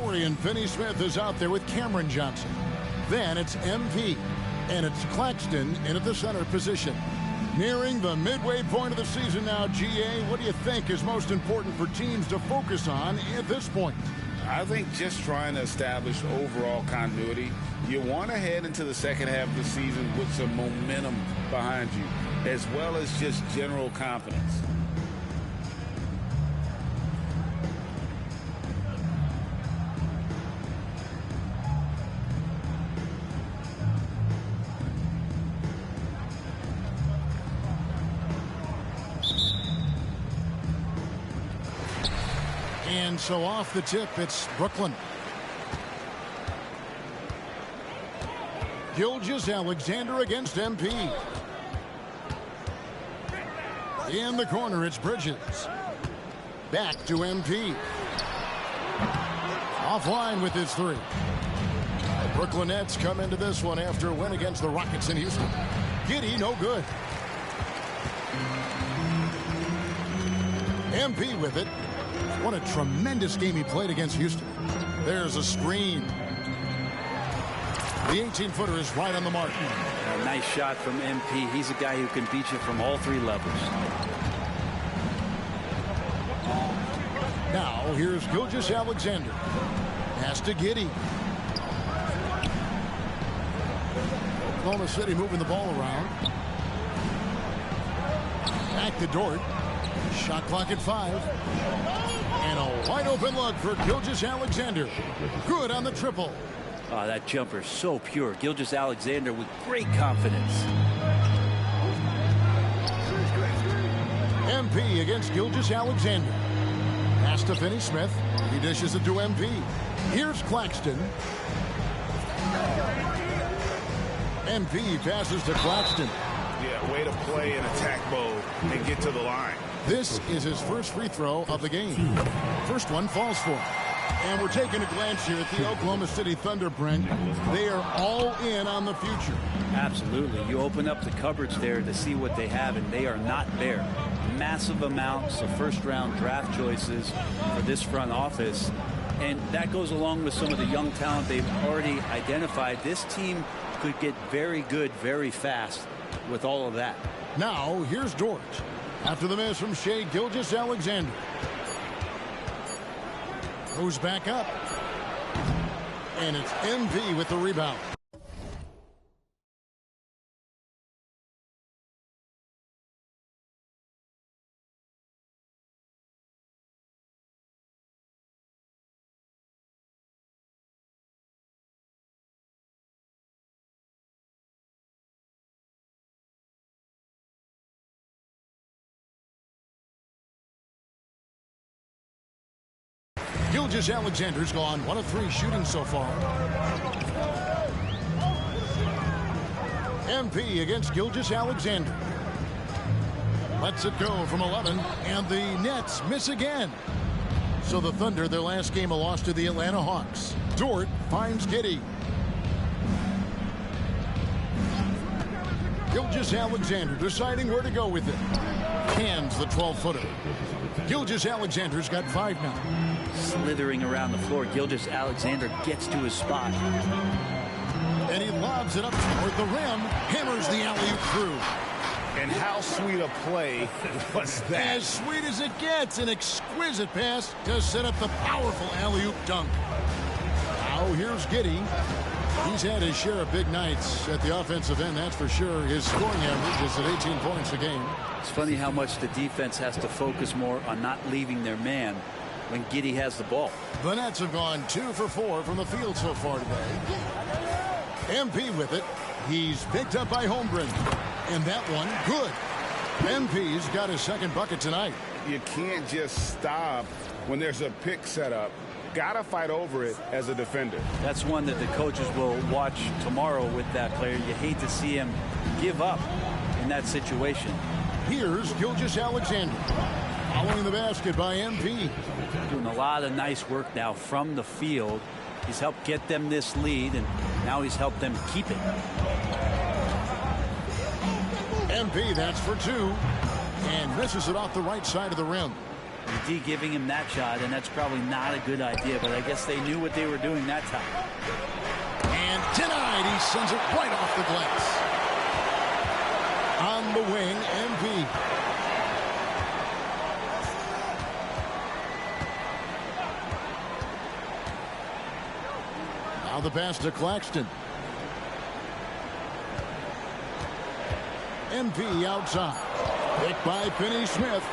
And Finney Smith is out there with Cameron Johnson. Then it's MP. And it's Claxton in at the center position. Nearing the midway point of the season now, GA, what do you think is most important for teams to focus on at this point? I think just trying to establish overall continuity. You want to head into the second half of the season with some momentum behind you, as well as just general confidence. And so off the tip, it's Brooklyn. Gilgeous-Alexander against MP. In the corner, it's Bridges. Back to MP. Offline with his three. The Brooklyn Nets come into this one after a win against the Rockets in Houston. Giddey, no good. MP with it. What a tremendous game he played against Houston. There's a screen. The 18-footer is right on the mark. A nice shot from MP. He's a guy who can beat you from all three levels. Now, here's Gilgeous-Alexander. Pass to Giddey. Oklahoma City moving the ball around. Back to Dort. Shot clock at 5. And a wide open look for Gilgeous-Alexander. Good on the triple. Oh, that jumper so pure. Gilgeous-Alexander with great confidence. MP against Gilgeous-Alexander. Pass to Finney Smith. He dishes it to MP. Here's Claxton. MP passes to Claxton. Yeah, way to play in attack mode and get to the line. This is his first free throw of the game. First one falls for him. And we're taking a glance here at the Oklahoma City Thunder, Brent. They are all in on the future. Absolutely. You open up the cupboards there to see what they have, and they are not bare. Massive amounts of first-round draft choices for this front office. And that goes along with some of the young talent they've already identified. This team could get very good very fast with all of that. Now, here's Dort. After the miss from Shai Gilgeous-Alexander. Goes back up. And it's MP with the rebound. Gilgeous-Alexander's gone 1 of 3 shooting so far. MP against Gilgeous-Alexander. Lets it go from 11, and the Nets miss again. So the Thunder, their last game, a loss to the Atlanta Hawks. Dort finds Giddey. Gilgeous-Alexander deciding where to go with it. Hands the 12-footer. Gilgeous-Alexander's got 5 now. Slithering around the floor, Gilgeous-Alexander gets to his spot. And he lobs it up toward the rim. Hammers the alley-oop through. And how sweet a play was that? As sweet as it gets. An exquisite pass to set up the powerful alley-oop dunk. Now here's Giddey. He's had his share of big nights at the offensive end, that's for sure. His scoring average is at 18 points a game. It's funny how much the defense has to focus more on not leaving their man when Giddey has the ball. The Nets have gone 2 for 4 from the field so far today. MP with it. He's picked up by Holmgren. And that one, good. MP's got his second bucket tonight. You can't just stop when there's a pick set up. Gotta fight over it as a defender. That's one that the coaches will watch tomorrow with that player. You hate to see him give up in that situation. Here's Gilgeous-Alexander. Following the basket by MP. Doing a lot of nice work now from the field. He's helped get them this lead, and now he's helped them keep it. MP, that's for 2. And misses it off the right side of the rim. The D giving him that shot, and that's probably not a good idea, but I guess they knew what they were doing that time. And denied. He sends it right off the glass. On the wing, MP. Now the pass to Claxton. MP outside. Picked by Finney-Smith.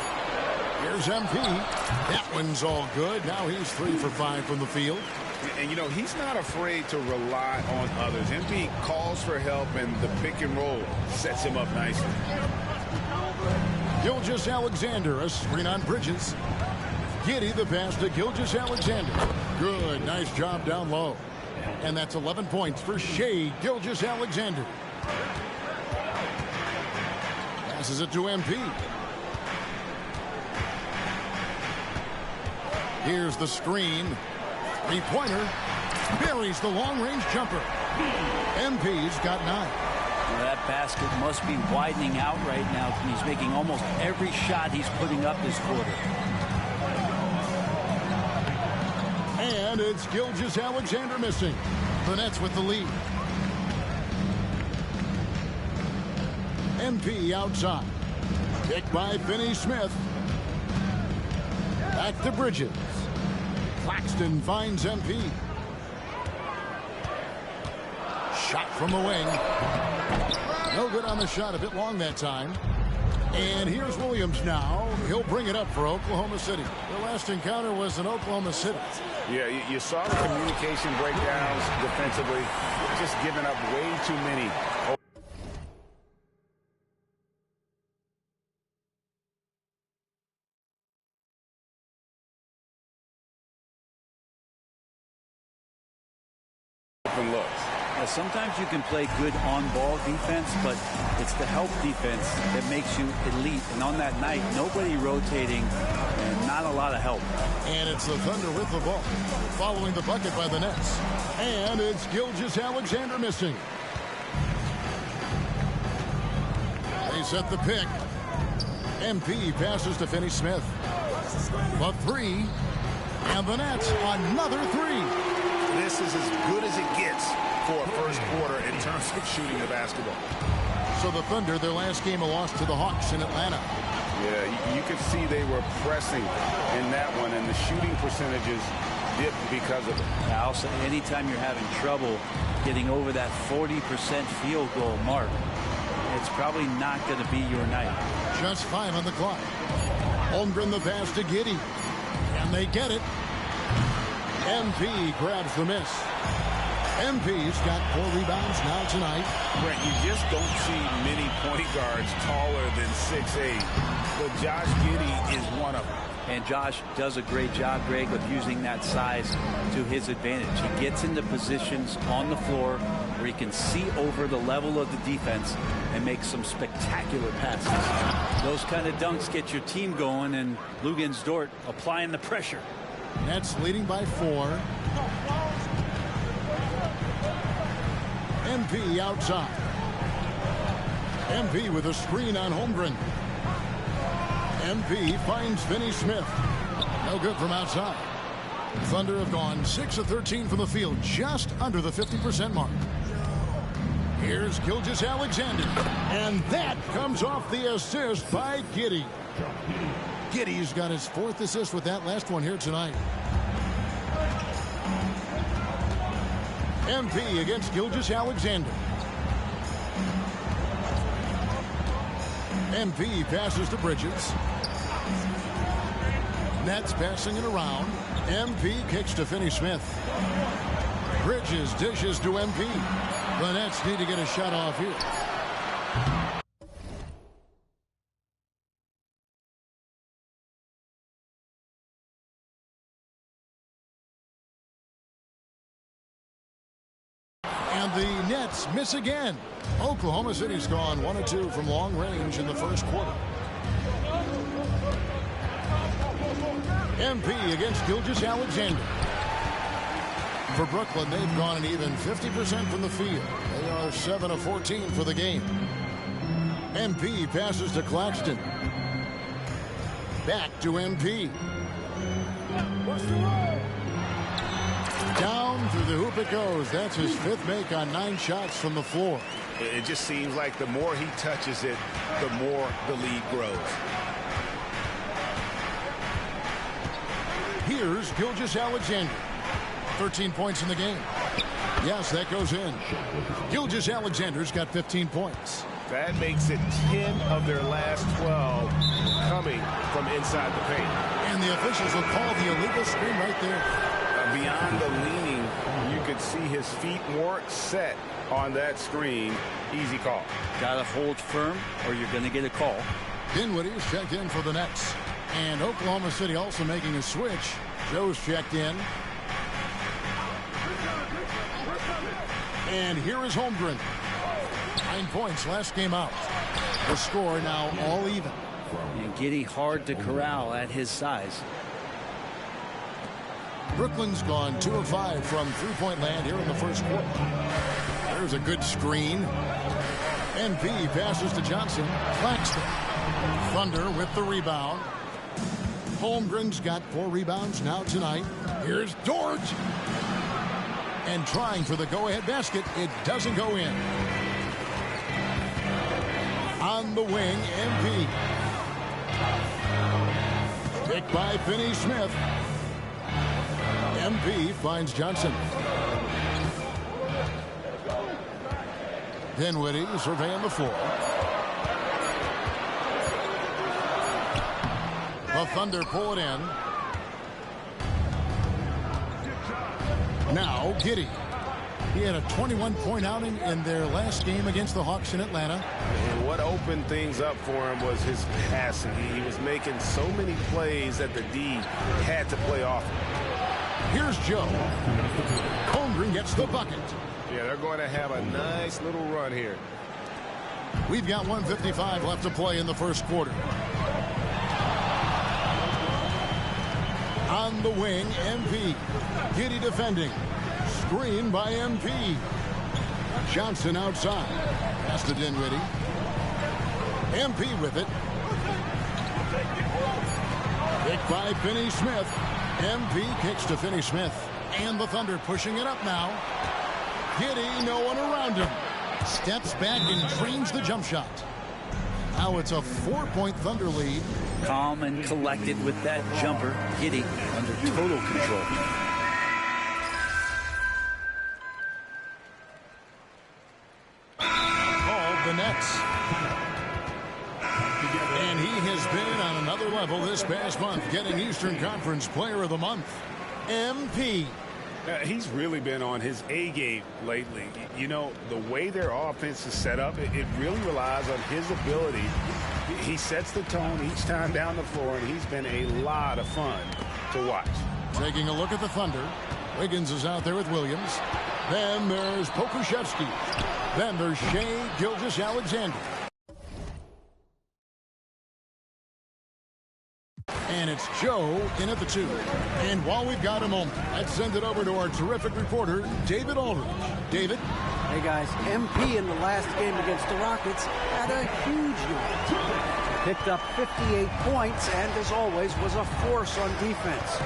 Here's MP. That one's all good. Now he's 3 for 5 from the field. And, you know, he's not afraid to rely on others. MP calls for help, and the pick and roll sets him up nicely. Gilgeous-Alexander, a screen on Bridges. Giddey the pass to Gilgeous-Alexander. Good, nice job down low. And that's 11 points for Shai Gilgeous-Alexander. Passes it to MP. Here's the screen. Three-pointer. Buries the long-range jumper. MP's got 9. Well, that basket must be widening out right now. He's making almost every shot he's putting up this quarter. And it's Gilgeous-Alexander missing. The Nets with the lead. MP outside. Picked by Finney-Smith. Back to Bridges. Claxton finds MP. Shot from the wing. No good on the shot. A bit long that time. And here's Williams now. He'll bring it up for Oklahoma City. Their last encounter was in Oklahoma City. Yeah, you saw the communication breakdowns defensively. Just giving up way too many. Open looks. Yeah, sometimes you can play good on-ball defense, but it's the help defense that makes you elite. And on that night, nobody rotating and not a lot of help. And it's the Thunder with the ball, following the bucket by the Nets. And it's Gilgeous-Alexander missing. They set the pick. MP passes to Finney-Smith. The 3. And the Nets, another 3. This is as good as it gets for a first quarter in terms of shooting the basketball. So the Thunder, their last game, a loss to the Hawks in Atlanta. Yeah, you could see they were pressing in that one, and the shooting percentages dipped because of it. Also, anytime you're having trouble getting over that 40% field goal mark, it's probably not going to be your night. Just 5 on the clock. Holmgren the pass to Giddey. And they get it. MP grabs the miss. MP's got 4 rebounds now tonight. Brent, you just don't see many point guards taller than 6'8", but Josh Giddey is one of them. And Josh does a great job, Greg, of using that size to his advantage. He gets into positions on the floor where he can see over the level of the defense and make some spectacular passes. Those kind of dunks get your team going, and Luguentz Dort applying the pressure. Nets leading by 4. MP outside. MP with a screen on Holmgren. MP finds Finney-Smith. No good from outside. Thunder have gone 6 of 13 from the field, just under the 50% mark. Here's Gilgeous-Alexander. And that comes off the assist by Giddey. Giddey's got his 4th assist with that last one here tonight. MP against Gilgeous-Alexander. MP passes to Bridges. Nets passing it around. MP kicks to Finney-Smith. Bridges dishes to MP. The Nets need to get a shot off here. And the Nets miss again. Oklahoma City's gone 1 of 2 from long range in the first quarter. MP against Gilgeous-Alexander. For Brooklyn, they've gone an even 50% from the field. They are 7 of 14 for the game. MP passes to Claxton. Back to MP. Down through the hoop it goes. That's his 5th make on 9 shots from the floor. It just seems like the more he touches it, the more the lead grows. Here's Gilgeous-Alexander. 13 points in the game. Yes, that goes in. Gilgeous-Alexander's got 15 points. That makes it 10 of their last 12 coming from inside the paint. And the officials will call the illegal screen right there. Beyond the leaning, you could see his feet weren't set on that screen. Easy call. Got to hold firm or you're going to get a call. Dinwiddie's checked in for the Nets. And Oklahoma City also making a switch. Joe's checked in. And here is Holmgren. 9 points last game out. The score now all even. And Giddey hard to corral at his size. Brooklyn's gone 2 of 5 from three-point land here in the first quarter. There's a good screen. NP passes to Johnson. Claxton. Thunder with the rebound. Holmgren's got 4 rebounds now tonight. Here's Dort. And trying for the go-ahead basket. It doesn't go in. On the wing, MP. Picked by Finney-Smith. MP finds Johnson. Dinwiddie surveying the floor. The Thunder pull it in. Now Giddey. He had a 21-point outing in their last game against the Hawks in Atlanta. And what opened things up for him was his passing. He was making so many plays that the D had to play off him. Here's Joe. Holmgren gets the bucket. Yeah, they're going to have a nice little run here. We've got 1:55 left to play in the first quarter. On the wing, MP. Giddey defending. Screen by MP. Johnson outside. Pass to Dinwiddie. MP with it. Picked by Finney-Smith. MP kicks to Finney-Smith. And the Thunder pushing it up now. Giddey, no one around him. Steps back and trains the jump shot. Now it's a 4-point Thunder lead. Calm and collected with that jumper. Giddey under total control. Called the Nets. And he has been on another level this past month, getting Eastern Conference Player of the Month. MP. He's really been on his A game lately. You know, the way their offense is set up, it really relies on his ability. He sets the tone each time down the floor, and he's been a lot of fun to watch. Taking a look at the Thunder. Wiggins is out there with Williams. Then there's Pokusevski. Then there's Shai Gilgeous-Alexander. And it's Joe in at the 2. And while we've got a moment, let's send it over to our terrific reporter, David Aldridge. David? Hey, guys. MP in the last game against the Rockets had a huge night. Picked up 58 points and, as always, was a force on defense.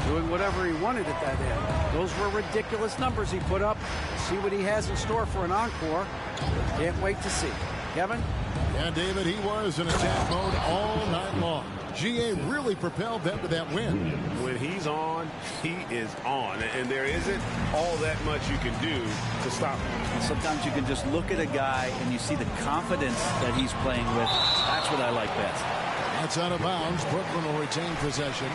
Doing whatever he wanted at that end. Those were ridiculous numbers he put up. See what he has in store for an encore. Can't wait to see. Kevin? Yeah, David, he was in attack mode all night long. GA really propelled them to that win. When he's on, he is on. And there isn't all that much you can do to stop him. And sometimes you can just look at a guy and you see the confidence that he's playing with. That's what I like best. That's out of bounds. Brooklyn will retain possession.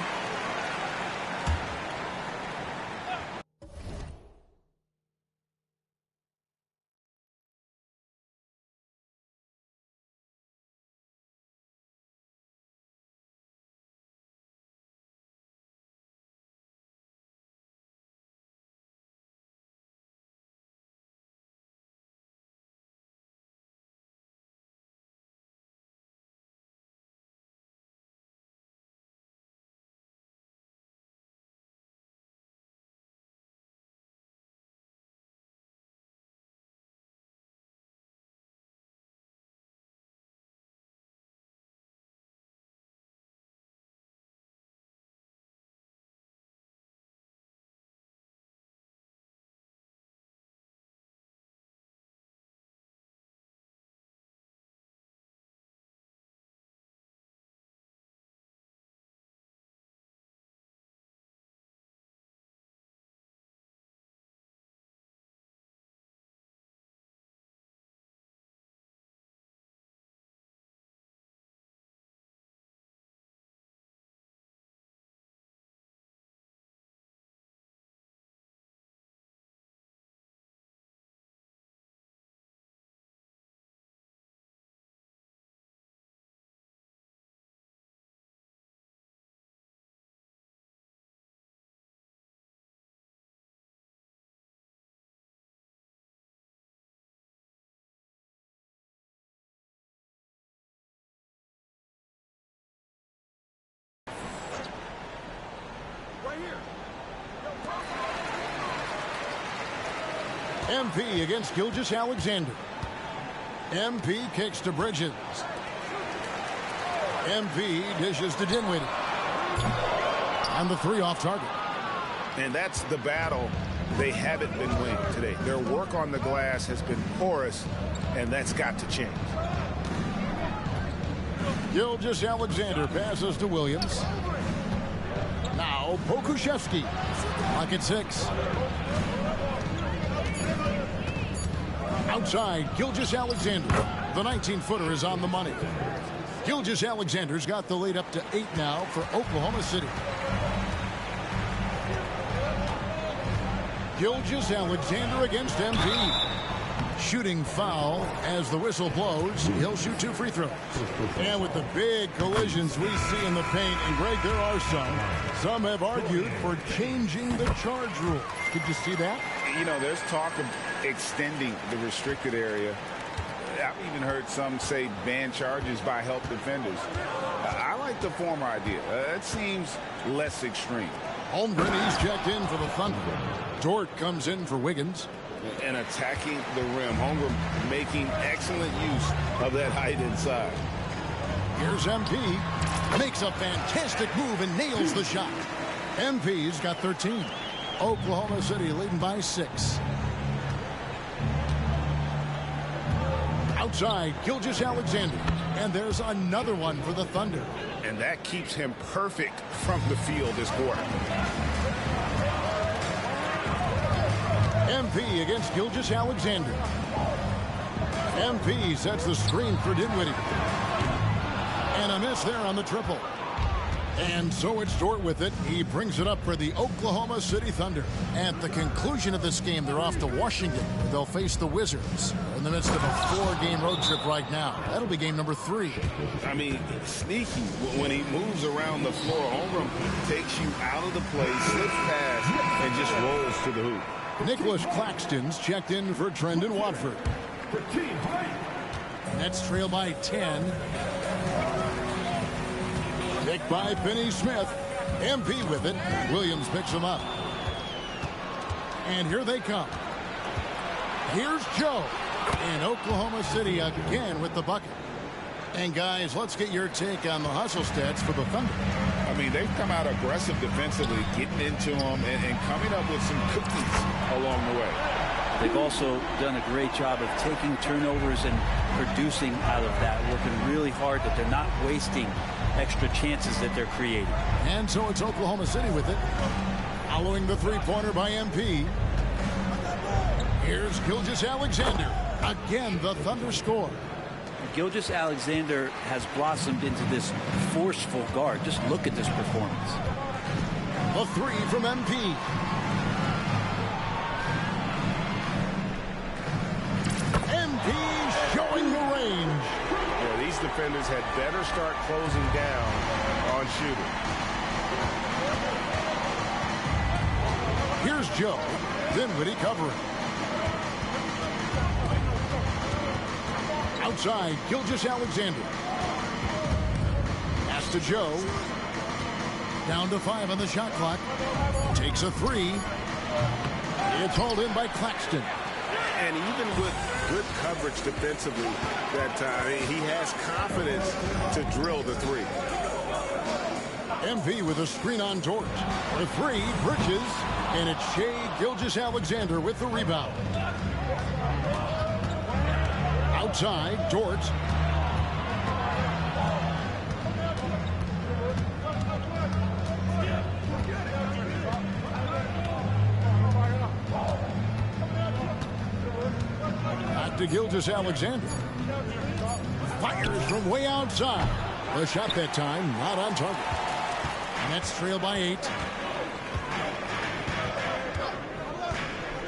MP against Gilgeous-Alexander. MP kicks to Bridges. MP dishes to Dinwiddie. And the three off target. And that's the battle they haven't been winning today. Their work on the glass has been porous, and that's got to change. Gilgeous-Alexander passes to Williams. Now Pokusevski. Clock at 6. Outside, Gilgeous-Alexander. The 19-footer is on the money. Gilgeous-Alexander's got the lead up to 8 now for Oklahoma City. Gilgeous-Alexander against MP. Shooting foul as the whistle blows. He'll shoot 2 free throws. And with the big collisions we see in the paint, and Greg, there are some have argued for changing the charge rule. Did you see that? You know, there's talk of extending the restricted area. I've even heard some say ban charges by help defenders. I like the former idea. It seems less extreme. Holmgren, he's checked in for the Thunder. Dort comes in for Wiggins. And attacking the rim. Holmgren making excellent use of that height inside. Here's MP. Makes a fantastic move and nails the shot. MP's got 13. Oklahoma City leading by 6. Outside, Gilgeous-Alexander. And there's another one for the Thunder. And that keeps him perfect from the field this quarter. MP against Gilgeous-Alexander. MP sets the screen for Dinwiddie. And a miss there on the triple. And so it's Dort with it. He brings it up for the Oklahoma City Thunder. At the conclusion of this game, they're off to Washington. They'll face the Wizards in the midst of a 4-game road trip right now. That'll be game number 3. I mean, sneaky when he moves around the floor. Holmgren takes you out of the play, slips past, and just rolls to the hoop. Nicholas Claxton's checked in for Trendon Watford. Nets trail by 10. Picked by Finney Smith. MP with it. Williams picks him up. And here they come. Here's Joe. And Oklahoma City again with the bucket. And guys, let's get your take on the hustle stats for the Thunder. I mean, they've come out aggressive defensively, getting into them and coming up with some cookies along the way. They've also done a great job of taking turnovers and producing out of that, working really hard that they're not wasting extra chances that they're creating. And so it's Oklahoma City with it. Following the three-pointer by MP. Here's Gilgeous-Alexander. Again, the Thunder score. Gilgeous-Alexander has blossomed into this forceful guard. Just look at this performance. A 3 from MP. MP showing the range. Yeah, these defenders had better start closing down on shooting. Here's Joe. Dinwiddie covering. Outside, Gilgeous-Alexander. Pass to Joe. Down to 5 on the shot clock. Takes a 3. It's hauled in by Claxton. And even with good coverage defensively that time, he has confidence to drill the 3. MP with a screen on Dort. The 3, Bridges. And it's Shai Gilgeous-Alexander with the rebound. Outside, Dort. Back to Gilgeous-Alexander. Fires from way outside. The shot that time not on target. Nets trail by 8.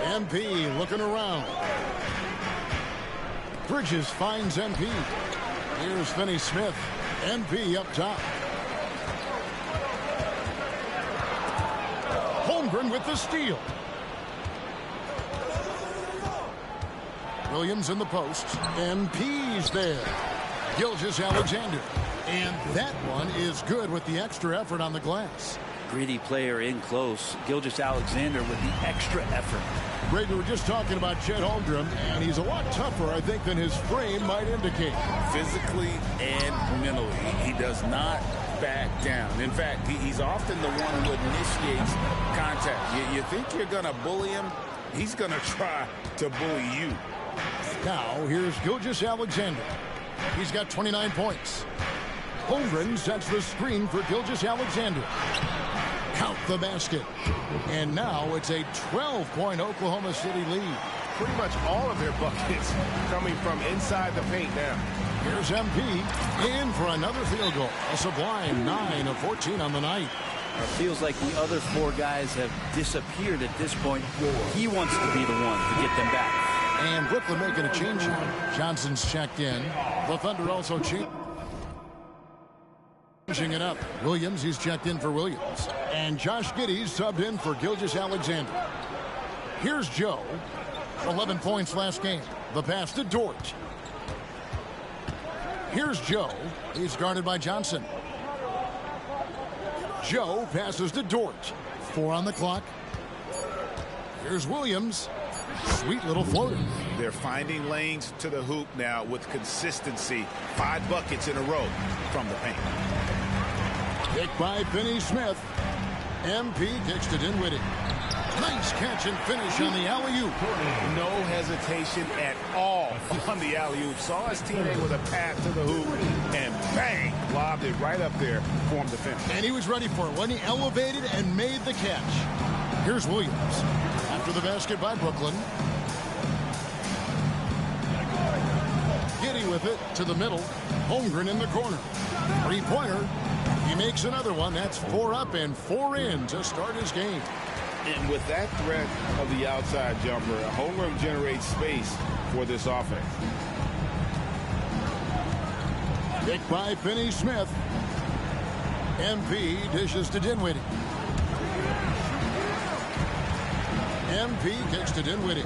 MP looking around. Bridges finds MP. Here's Finney Smith. MP up top. Holmgren with the steal. Williams in the post. MP's there. Gilgeous-Alexander. And that one is good with the extra effort on the glass. Greedy player in close. Gilgeous-Alexander with the extra effort. Greg, we were just talking about Chet Holmgren, and he's a lot tougher, I think, than his frame might indicate. Physically and mentally, he does not back down. In fact, he's often the one who initiates contact. You think you're going to bully him? He's going to try to bully you. Now, here's Gilgeous-Alexander. He's got 29 points. Holmgren sets the screen for Gilgeous-Alexander. Count the basket. And now it's a 12-point Oklahoma City lead. Pretty much all of their buckets coming from inside the paint now. Here's MP in for another field goal. A sublime 9 of 14 on the night. It feels like the other four guys have disappeared at this point. He wants to be the one to get them back. And Brooklyn making a change here. Johnson's checked in. The Thunder also changing it up. Williams, he's checked in for Williams. And Josh Giddey's subbed in for Gilgeous-Alexander. Here's Joe. 11 points last game. The pass to Dort. Here's Joe. He's guarded by Johnson. Joe passes to Dort. 4 on the clock. Here's Williams. Sweet little floater. They're finding lanes to the hoop now with consistency. 5 buckets in a row from the paint. Kick by Finney-Smith. MP kicks to Dinwiddie. Nice catch and finish on the alley-oop. No hesitation at all on the alley-oop. Saw his teammate with a pass to the hoop and bang, lobbed it right up there for him to finish. And he was ready for it when he elevated and made the catch. Here's Williams. After the basket by Brooklyn. Giddey with it to the middle. Holmgren in the corner. 3-pointer. He makes another one. That's 4 up and 4 in to start his game. And with that threat of the outside jumper, Holmgren generates space for this offense. Kick by Finney-Smith. MP dishes to Dinwiddie. MP kicks to Dinwiddie.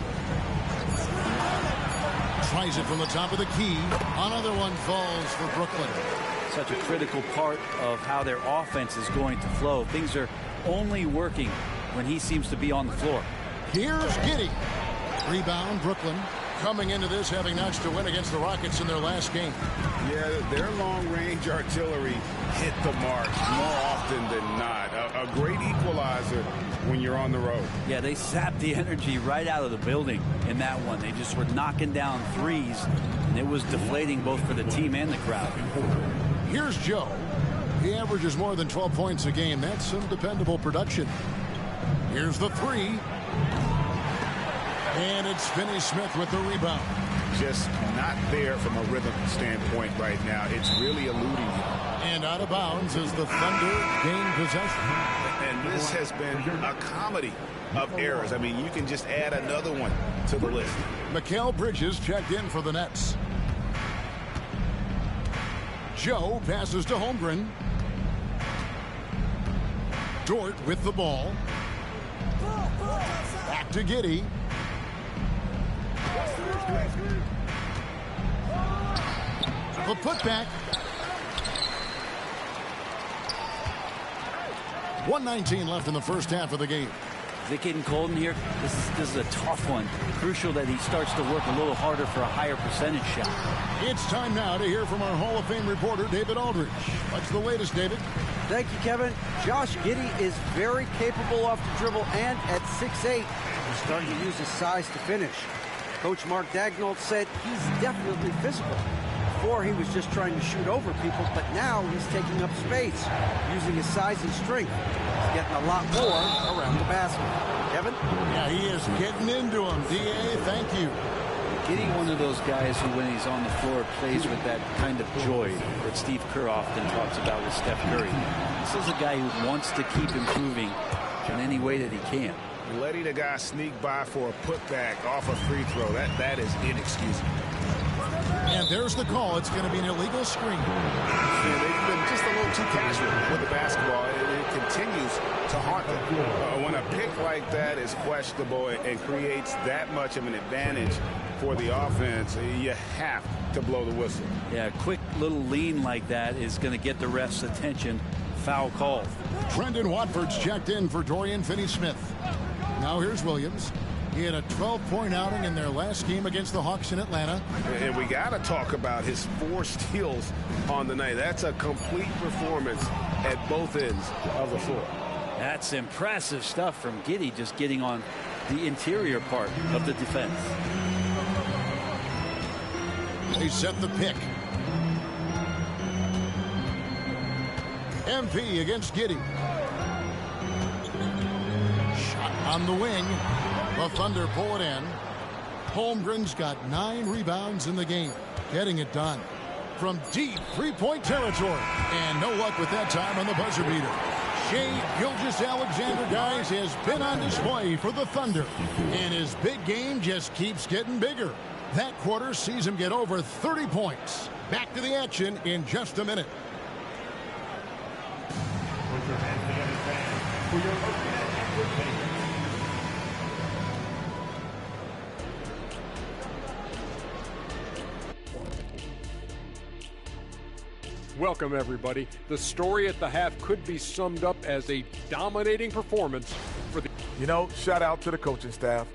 Tries it from the top of the key. Another one falls for Brooklyn. Such a critical part of how their offense is going to flow. Things are only working when he seems to be on the floor. Here's Giddey. Rebound, Brooklyn. Coming into this, having notched to win against the Rockets in their last game. Yeah, their long-range artillery hit the mark more often than not. A great equalizer when you're on the road. Yeah, they sapped the energy right out of the building in that one. They just were knocking down threes, and it was deflating both for the team and the crowd. Here's Joe. He averages more than 12 points a game. That's some dependable production. Here's the 3. And it's Finney-Smith with the rebound. Just not there from a rhythm standpoint right now. It's really eluding him. And out of bounds as the Thunder gain possession. And this has been a comedy of errors. I mean, you can just add another one to the list. Mikal Bridges checked in for the Nets. Joe passes to Holmgren. Dort with the ball. Back to Giddey. The putback. 1:19 left in the first half of the game. Vic Aiden Colton here. This is a tough one. Crucial that he starts to work a little harder for a higher percentage shot. It's time now to hear from our Hall of Fame reporter, David Aldridge. What's the latest, David? Thank you, Kevin. Josh Giddey is very capable off the dribble, and at 6'8", he's starting to use his size to finish. Coach Mark Daigneault said he's definitely physical. Before, he was just trying to shoot over people, but now he's taking up space, using his size and strength. He's getting a lot more around the basket. Kevin? Yeah, he is getting into him. D.A., thank you. Giddey, one of those guys who, when he's on the floor, plays with that kind of joy that Steve Kerr often talks about with Steph Curry. This is a guy who wants to keep improving in any way that he can. Letting a guy sneak by for a putback off a free throw, that is inexcusable. And there's the call. It's going to be an illegal screen. Yeah, they've been just a little too casual with the basketball. It continues to haunt them. When a pick like that is questionable and creates that much of an advantage for the offense, you have to blow the whistle. Yeah, a quick little lean like that is going to get the ref's attention. Foul call. Trendon Watford's checked in for Dorian Finney-Smith. Now here's Williams. He had a 12-point outing in their last game against the Hawks in Atlanta. And we got to talk about his 4 steals on the night. That's a complete performance at both ends of the floor. That's impressive stuff from Giddey, just getting on the interior part of the defense. They set the pick. MP against Giddey. Shot on the wing. The Thunder pull it in. Holmgren's got 9 rebounds in the game. Getting it done from deep 3-point territory. And no luck with that time on the buzzer beater. Shai Gilgeous-Alexander, guys, has been on display for the Thunder. And his big game just keeps getting bigger. That quarter sees him get over 30 points. Back to the action in just a minute. Put your hands together, fans, for your opening entertainment. Welcome, everybody. The story at the half could be summed up as a dominating performance for the... You know, shout out to the coaching staff.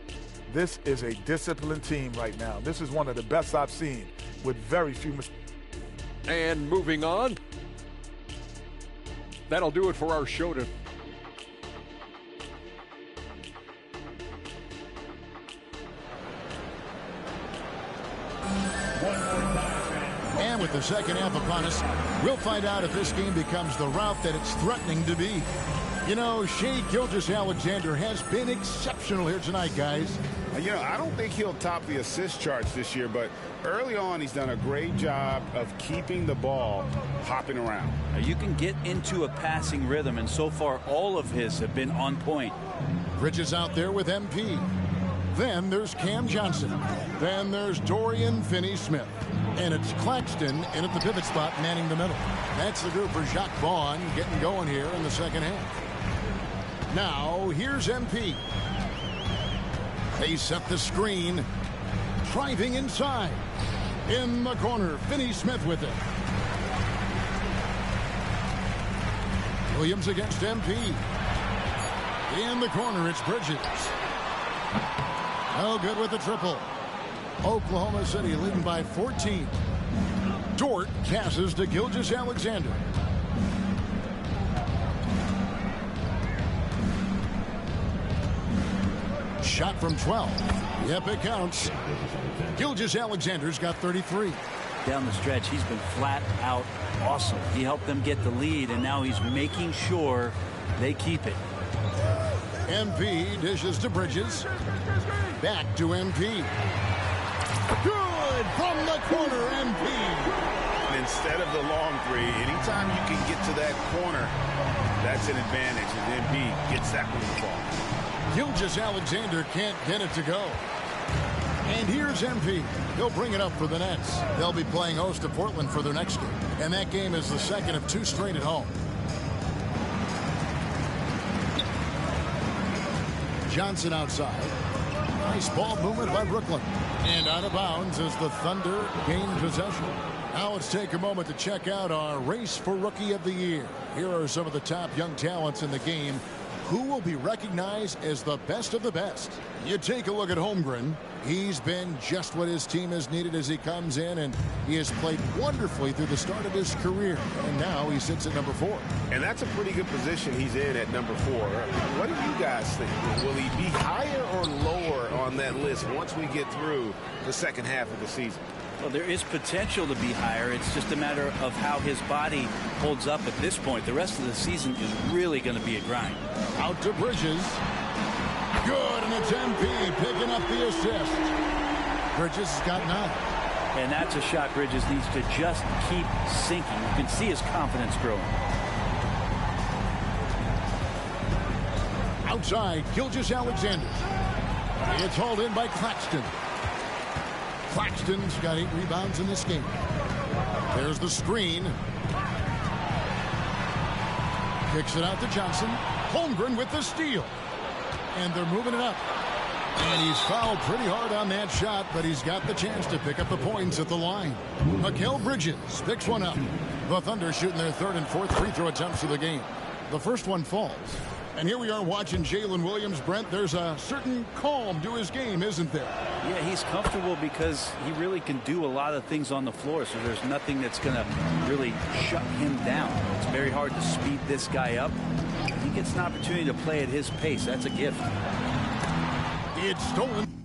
This is a disciplined team right now. This is one of the best I've seen with very few mistakes. And moving on, that'll do it for our show today. And with the second half upon us, we'll find out if this game becomes the route that it's threatening to be. You know, Shai Gilgeous-Alexander has been exceptional here tonight, guys. You know, I don't think he'll top the assist charts this year, but early on he's done a great job of keeping the ball hopping around. You can get into a passing rhythm, and so far all of his have been on point. Bridges out there with MP. Then there's Cam Johnson. Then there's Dorian Finney-Smith. And it's Claxton in at the pivot spot, manning the middle. That's the group for Jacques Vaughn getting going here in the second half. Now, here's MP. They set the screen. Driving inside. In the corner, Finney-Smith with it. Williams against MP. In the corner, it's Bridges. No good with the triple. Oklahoma City leading by 14. Dort passes to Gilgeous-Alexander. Shot from 12. Yep, it counts. Gilgeous-Alexander's got 33. Down the stretch, he's been flat out awesome. He helped them get the lead, and now he's making sure they keep it. MP dishes to Bridges. Back to MP. Good from the corner, MP. Instead of the long three, anytime you can get to that corner, that's an advantage, and MP gets that one to fall. Gilgeous-Alexander can't get it to go. And here's MP. He'll bring it up for the Nets. They'll be playing host to Portland for their next game. And that game is the second of 2 straight at home. Johnson outside. Nice ball movement by Brooklyn. And out of bounds as the Thunder gain possession. Now let's take a moment to check out our race for Rookie of the Year. Here are some of the top young talents in the game who will be recognized as the best of the best. You take a look at Holmgren. He's been just what his team has needed as he comes in, and he has played wonderfully through the start of his career. And now he sits at number 4. And that's a pretty good position he's in at number 4. What do you guys think? Will he be higher or lower on that list once we get through the second half of the season? Well, there is potential to be higher. It's just a matter of how his body holds up at this point. The rest of the season is really going to be a grind. Out to Bridges. Good, and it's MP picking up the assist. Bridges has got 9. And that's a shot Bridges needs to just keep sinking. You can see his confidence growing. Outside, Gilgeous-Alexander. It's hauled in by Claxton. Claxton's got 8 rebounds in this game. There's the screen. Kicks it out to Johnson. Holmgren with the steal. And they're moving it up. And he's fouled pretty hard on that shot, but he's got the chance to pick up the points at the line. Mikal Bridges picks one up. The Thunder shooting their 3rd and 4th free throw attempts of the game. The first one falls. And here we are watching Jalen Williams. Brent, there's a certain calm to his game, isn't there? Yeah, he's comfortable because he really can do a lot of things on the floor, so there's nothing that's going to really shut him down. It's very hard to speed this guy up. He gets an opportunity to play at his pace. That's a gift. It's stolen.